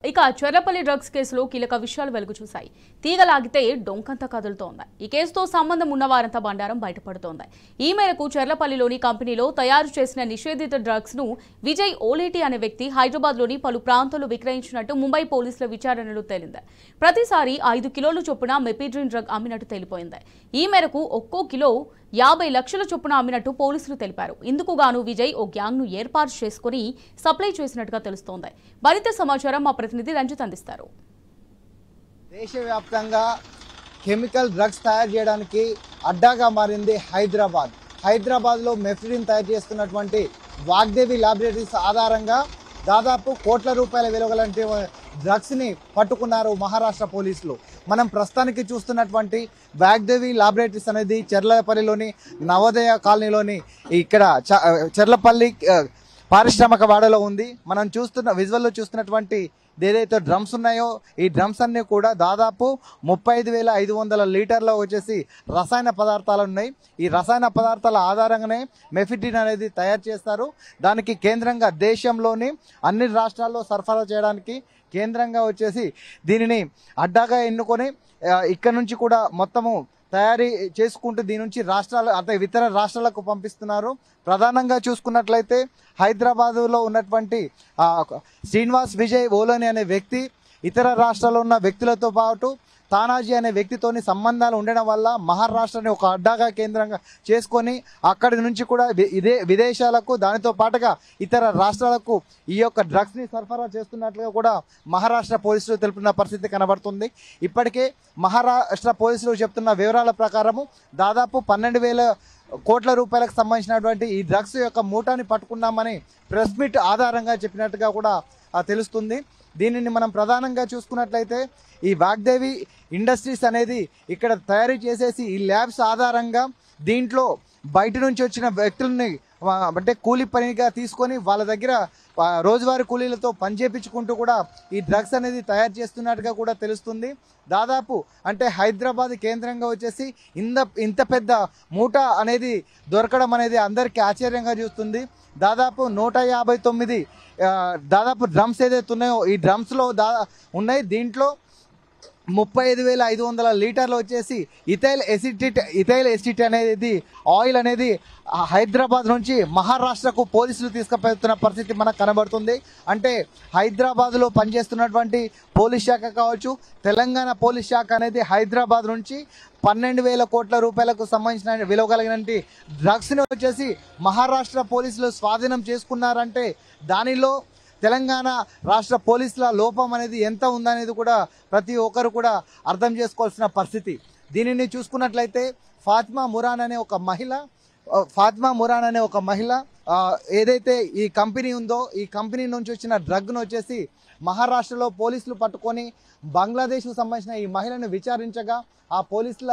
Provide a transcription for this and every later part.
ఇక చెర్లపల్లి డ్రగ్స్ కేసులో కీలక విషయాలు వెలుగు చూశాయి. తీగలాగితే డొంకంతా కదులుతోంది. ఈ కేసుతో సంబంధం ఉన్న వారంతా బండారం బయటపడుతోంది. ఈ మేరకు చెర్లపల్లిలోని కంపెనీలో తయారు చేసిన నిషేధిత డ్రగ్స్ ను విజయ్ ఓలేటి అనే వ్యక్తి హైదరాబాద్లోని పలు ప్రాంతాల్లో విక్రయించినట్టు ముంబై పోలీసుల విచారణలో తేలింది. ప్రతిసారి 5 కిలోల చొప్పున మెపిడ్రిన్ డ్రగ్ అమ్మినట్టు తేలిపోయింది. ఈ మేరకు ఒక్కో కిలో 50 లక్షల చొప్పున అమ్మినట్టు పోలీసులు తెలిపారు. ఇందుకు గాను విజయ్ ఓ గ్యాంగ్ ను ఏర్పాటు చేసుకుని సప్లై చేసినట్టుగా తెలుస్తోంది. మరింత సమాచారం మా ప్రతినిధి రంజిత్ అందిస్తారు. దేశవ్యాప్తంగా కెమికల్ డ్రగ్స్ తయారు చేయడానికి అడ్డాగా మారింది హైదరాబాద్లో మెఫ్రిన్ తయారు చేస్తున్నటువంటి వాగ్దేవి ల్యాబొరేటరీస్ ఆధారంగా దాదాపు కోట్ల రూపాయల విలువగలంటి డ్రగ్స్ ని పట్టుకున్నారు మహారాష్ట్ర పోలీసులు. మనం ప్రస్తుతానికి చూస్తున్నటువంటి వాగ్దేవి ల్యాబొరేటరీస్ అనేది చెర్లపల్లిలోని నవోదయ కాలనీలోని ఇక్కడ చెర్లపల్లి పారిశ్రామిక వాడలో ఉంది. మనం చూస్తున్న విజువల్లో చూస్తున్నటువంటి ఏదైతే డ్రమ్స్ ఉన్నాయో ఈ డ్రమ్స్ అన్నీ కూడా దాదాపు 35,500 లీటర్లో వచ్చేసి రసాయన పదార్థాలు ఉన్నాయి. ఈ రసాయన పదార్థాల ఆధారంగానే మెఫిడ్రిన్ అనేది తయారు చేస్తారు. దానికి కేంద్రంగా దేశంలోని అన్ని రాష్ట్రాల్లో సరఫరా చేయడానికి కేంద్రంగా వచ్చేసి దీనిని అడ్డాగా ఎన్నుకొని ఇక్కడ నుంచి కూడా మొత్తము తయారీ చేసుకుంటూ దీని నుంచి రాష్ట్రాలు అంటే ఇతర రాష్ట్రాలకు పంపిస్తున్నారు. ప్రధానంగా చూసుకున్నట్లయితే హైదరాబాదులో ఉన్నటువంటి శ్రీనివాస్ విజయ్ ఓలోని అనే వ్యక్తి ఇతర రాష్ట్రాల్లో ఉన్న వ్యక్తులతో పాటు తానాజీ అనే వ్యక్తితోని సంబంధాలు ఉండడం వల్ల మహారాష్ట్రని ఒక అడ్డాగా కేంద్రంగా చేసుకొని అక్కడి నుంచి కూడా విదేశాలకు దానితో పాటుగా ఇతర రాష్ట్రాలకు ఈ యొక్క డ్రగ్స్ని సరఫరా చేస్తున్నట్లుగా కూడా మహారాష్ట్ర పోలీసులు తెలుపుతున్న పరిస్థితి కనబడుతుంది. ఇప్పటికే మహారాష్ట్ర పోలీసులు చెప్తున్న వివరాల ప్రకారము దాదాపు 12,000 కోట్ల రూపాయలకు సంబంధించినటువంటి ఈ డ్రగ్స్ యొక్క మూటాని పట్టుకున్నామని ప్రెస్ మీట్ ఆధారంగా చెప్పినట్టుగా కూడా తెలుస్తుంది. దీనిని మనం ప్రధానంగా చూసుకున్నట్లయితే ఈ వాగ్దేవి ఇండస్ట్రీస్ అనేది ఇక్కడ తయారీ చేసేసి ఈ ల్యాబ్స్ ఆధారంగా దీంట్లో బయట నుంచి వచ్చిన వ్యక్తులని అంటే కూలీ పనిగా తీసుకొని వాళ్ళ దగ్గర రోజువారీ కూలీలతో పనిచేపించుకుంటూ కూడా ఈ డ్రగ్స్ అనేది తయారు చేస్తున్నట్టుగా కూడా తెలుస్తుంది. దాదాపు అంటే హైదరాబాద్ కేంద్రంగా వచ్చేసి ఇంత పెద్ద మూట అనేది దొరకడం అనేది అందరికీ ఆశ్చర్యంగా చూస్తుంది. దాదాపు 159 దాదాపు డ్రమ్స్ ఏదైతే ఉన్నాయో ఈ డ్రమ్స్లో ఉన్నాయి. దీంట్లో 35,500 లీటర్లు వచ్చేసి ఇథైల్ ఎసిట్ అనేది ఆయిల్ అనేది హైదరాబాద్ నుంచి మహారాష్ట్రకు పోలీసులు తీసుకుపోతున్న పరిస్థితి మనకు కనబడుతుంది. అంటే హైదరాబాద్లో పనిచేస్తున్నటువంటి పోలీస్ శాఖ కావచ్చు, తెలంగాణ పోలీస్ శాఖ అనేది హైదరాబాద్ నుంచి 12,000 కోట్ల రూపాయలకు సంబంధించిన విలువ కలిగినటువంటి డ్రగ్స్ని వచ్చేసి మహారాష్ట్ర పోలీసులు స్వాధీనం చేసుకున్నారంటే దానిలో తెలంగాణ రాష్ట్ర పోలీసుల లోపం అనేది ఎంత ఉందనేది కూడా ప్రతి ఒక్కరు కూడా అర్థం చేసుకోవాల్సిన పరిస్థితి. దీనిని చూసుకున్నట్లయితే ఫాతిమా మురాన్ అనే ఒక మహిళ ఏదైతే ఈ కంపెనీ ఉందో ఈ కంపెనీ నుంచి వచ్చిన డ్రగ్ను వచ్చేసి మహారాష్ట్రలో పోలీసులు పట్టుకొని బంగ్లాదేశ్కు సంబంధించిన ఈ మహిళను విచారించగా ఆ పోలీసుల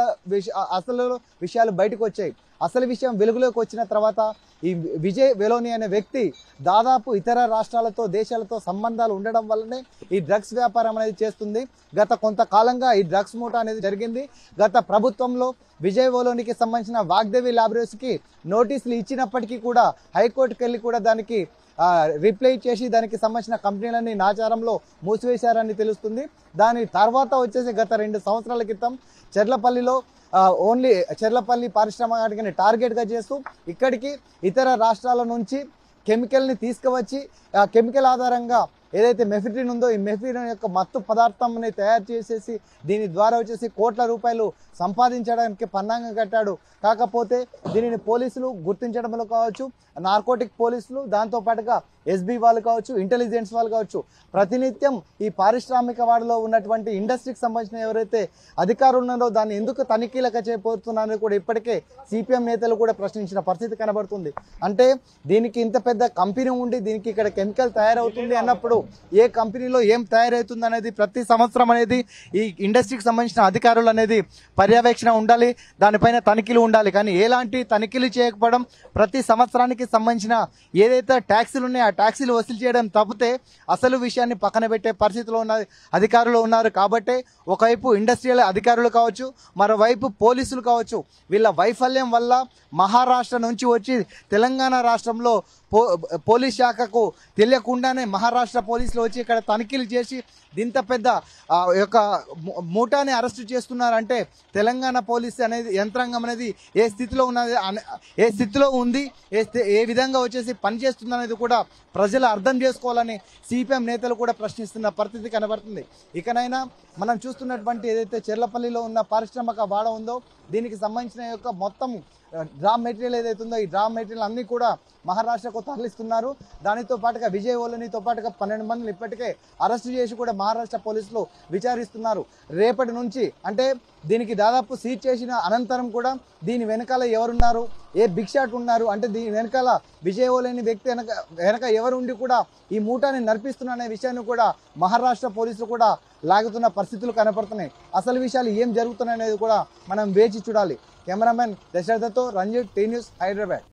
అసలు విషయాలు బయటకు వచ్చాయి. అసలు విషయం వెలుగులోకి వచ్చిన తర్వాత ఈ విజయ్ వెలోని అనే వ్యక్తి దాదాపు ఇతర రాష్ట్రాలతో దేశాలతో సంబంధాలు ఉండడం వల్లనే ఈ డ్రగ్స్ వ్యాపారం అనేది చేస్తుంది. గత కొంతకాలంగా ఈ డ్రగ్స్ మూట అనేది జరిగింది. గత ప్రభుత్వంలో విజయ్ వెలోనికి సంబంధించిన వాగ్దేవి ల్యాబొరేటరీస్కి నోటీసులు ఇచ్చినప్పటికీ కూడా హైకోర్టుకు వెళ్ళి కూడా దానికి రిప్లై చేసి దానికి సంబంధించిన కంపెనీలన్నీ నాచారంలో మూసివేశారని తెలుస్తుంది. దాని తర్వాత వచ్చేసి గత 2 సంవత్సరాల క్రితం చెర్లపల్లిలో ఓన్లీ చెర్లపల్లి పారిశ్రామిక టార్గెట్గా చేస్తూ ఇక్కడికి ఇతర రాష్ట్రాల నుంచి కెమికల్ని తీసుకువచ్చి ఆ కెమికల్ ఆధారంగా ఏదైతే మెఫిడ్రిన్ ఉందో ఈ మెఫిడ్రిన్ యొక్క మత్తు పదార్థంని తయారు చేసేసి దీని ద్వారా వచ్చేసి కోట్ల రూపాయలు సంపాదించడానికి పన్నాంగం కట్టాడు. కాకపోతే దీనిని పోలీసులు గుర్తించడంలో కావచ్చు, నార్కోటిక్ పోలీసులు దాంతోపాటుగా ఎస్బీ వాళ్ళు కావచ్చు, ఇంటెలిజెన్స్ వాళ్ళు కావచ్చు, ప్రతినిత్యం ఈ పారిశ్రామిక వాడలో ఉన్నటువంటి ఇండస్ట్రీకి సంబంధించిన ఎవరైతే అధికారులు ఉన్నారో దాన్ని ఎందుకు తనిఖీలకు చేయబోతున్నారని కూడా ఇప్పటికే సిపిఎం నేతలు కూడా ప్రశ్నించిన పరిస్థితి కనబడుతుంది. అంటే దీనికి ఇంత పెద్ద కంపెనీ ఉండి దీనికి ఇక్కడ కెమికల్ తయారవుతుంది అన్నప్పుడు ఏ కంపెనీలో ఏం తయారవుతుంది అనేది ప్రతి సంవత్సరం అనేది ఈ ఇండస్ట్రీకి సంబంధించిన అధికారులు అనేది పర్యవేక్షణ ఉండాలి, దానిపైన తనిఖీలు ఉండాలి. కానీ ఎలాంటి తనిఖీలు చేయకపోవడం, ప్రతి సంవత్సరానికి సంబంధించిన ఏదైతే ట్యాక్సులు ఉన్నాయో ఆ ట్యాక్సీలు వసూలు చేయడం తప్పితే అసలు విషయాన్ని పక్కన పెట్టే పరిస్థితిలో ఉన్న అధికారులు ఉన్నారు. కాబట్టి ఒకవైపు ఇండస్ట్రియల్ అధికారులు కావచ్చు, మరోవైపు పోలీసులు కావచ్చు, వీళ్ళ వైఫల్యం వల్ల మహారాష్ట్ర నుంచి వచ్చి తెలంగాణ రాష్ట్రంలో పోలీస్ శాఖకు తెలియకుండానే మహారాష్ట్ర పోలీసులు వచ్చి ఇక్కడ తనిఖీలు చేసి ఇంత పెద్ద యొక్క మూటాని అరెస్టు చేస్తున్నారంటే తెలంగాణ పోలీస్ అనేది యంత్రాంగం అనేది ఏ స్థితిలో ఉన్నది, ఏ స్థితిలో ఉంది, ఏ విధంగా వచ్చేసి పనిచేస్తుంది అనేది కూడా ప్రజలు అర్థం చేసుకోవాలని సిపిఎం నేతలు కూడా ప్రశ్నిస్తున్న పరిస్థితి కనబడుతుంది. ఇకనైనా మనం చూస్తున్నటువంటి ఏదైతే చెర్లపల్లిలో ఉన్న పారిశ్రామిక వాడ ఉందో దీనికి సంబంధించిన యొక్క మొత్తం డ్రా మెటీరియల్ ఏదైతే ఉందో ఈ డ్రా మెటీరియల్ అన్నీ కూడా మహారాష్ట్రకు తరలిస్తున్నారు. దానితో పాటుగా విజయ్ ఓలనితో పాటుగా 12 మందిని ఇప్పటికే అరెస్టు చేసి కూడా మహారాష్ట్ర పోలీసులు విచారిస్తున్నారు. రేపటి నుంచి అంటే దీనికి దాదాపు సీజ్ చేసిన అనంతరం కూడా దీని వెనకాల ఎవరున్నారు, ఏ బిగ్ షాట్ ఉన్నారు, అంటే దీని వెనకాల విజయ్ ఓలేని వ్యక్తి వెనక ఎవరు ఉండి కూడా ఈ మూటాని నడిపిస్తున్న అనే విషయాన్ని కూడా మహారాష్ట్ర పోలీసులు కూడా లాగుతున్న పరిస్థితులు కనపడుతున్నాయి. అసలు విషయాలు ఏం జరుగుతున్నాయి అనేది కూడా మనం వేచి చూడాలి. కెమెరామెన్ దశరథతో రంజిత్, టీ న్యూస్, హైదరాబాద్.